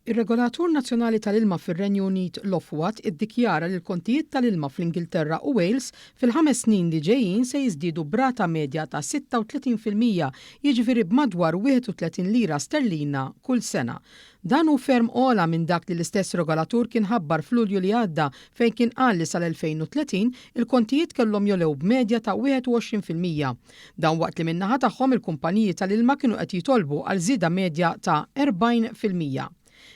Ir-Regolatur Nazzjonali tal-Ilma fir-Renju Unit l-Ofwat iddikjara li l-kontijiet tal-ilma fl-Ingilterra u Wales fil-5 snin li ġejjin se jiżdiedu brata medja ta' 36%, jiġifieri b'madwar 31 lira sterlina kull sena. Dan hu ferm ola minn dak li l-istess regolatur kien ħabbar f'Lulju li għadda fejn kien qal li sal-2030 il-kontijiet kellhom jolew b'medja ta' 21%. Dan waqt li min-naħa tagħhom il-kumpaniji tal-ilma kienu qed jitolbu għal żieda medja ta' 40%.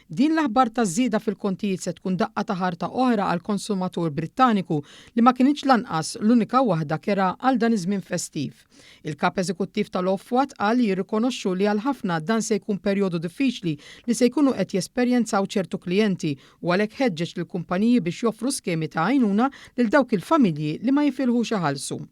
Din l-aħbar ta' żieda fil-kontijiet se tkun daqqa ta' ħarta oħra għal konsumatur Brittaniku li ma kienx lanqas l-unika waħda kera għal dan iż-żmien festiv. Il-kap eżekuttiv tal-Ofwat qal jirrikonoxxu li għal ħafna dan se jkun perjodu diffiċli li se jkunu qed jesperjenzaw ċertu klijenti u għalhekk ħeġġeġ lill-kumpaniji biex joffru skemi ta' għajnuna lil dawk il-familji li ma jifilħux iħallsu.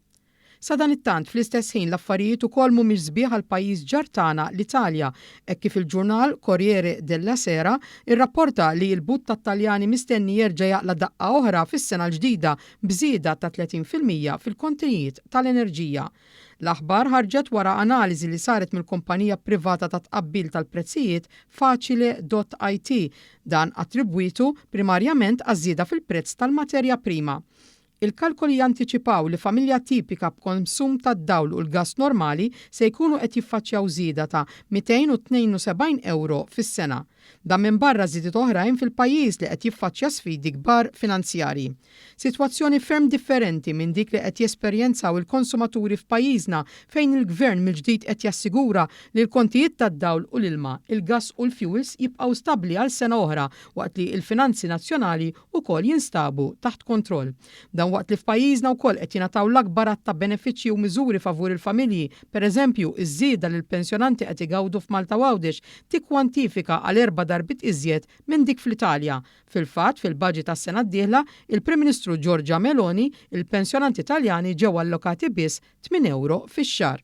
Sa dan it-tant fl-istess ħin l-affarijiet ukoll mhumiex sbieħ għal pajjiż ġar tagħna l-Italja, hekk kif il-ġurnal Corriere della Sera irrapporta li l-but tat-Taljani mistenni jerġa' jaqla daqqa oħra fis-sena l-ġdida b'żieda ta' 30% fil-kontijiet tal-enerġija. L-aħbar ħarġet wara analiżi li saret mill-kumpanija privata ta' tqabbil tal-prezzijiet Facile.it, dan attribwitu primarjament għaż-żieda fil-prezz tal-materja prima. Il-kalkoli jantiċipaw li familja tipika b'konsum tad-dawl u l-gass normali se jkunu qed jiffaċċjaw żieda ta' 272 euro fis-sena. Dan minn barra żiediet oħrajn fil-pajjiż li qed jiffaċċja sfidi kbar finanzjarji. Sitwazzjoni ferm differenti minn dik li qed jesperjenzaw il-konsumaturi f'pajjiżna fejn il-gvern mill-ġdid qed jassigura li l-kontijiet tad-dawl u l-ilma, il-gass u l-fuels jibqgħu stabbli għal sena oħra waqt li l-finanzi nazzjonali wkoll jinstabu taħt kontroll. Dan waqt li f'pajjiżna wkoll qed jingħataw l-akbar ta' benefiċċji u miżuri favur il-familji, pereżempju iż-żieda li l-pensjonanti qed igawdu f'Malta Għawdex tikkwantifika għal 4 darbit iżjed minn dik fl-Italja. Fil-fatt, fil-baġit tas-sena d-dieħla, il-Prim Ministru Giorgia Meloni, il-pensjonanti Taljani ġew allokati biss 8 euro fix-xahar.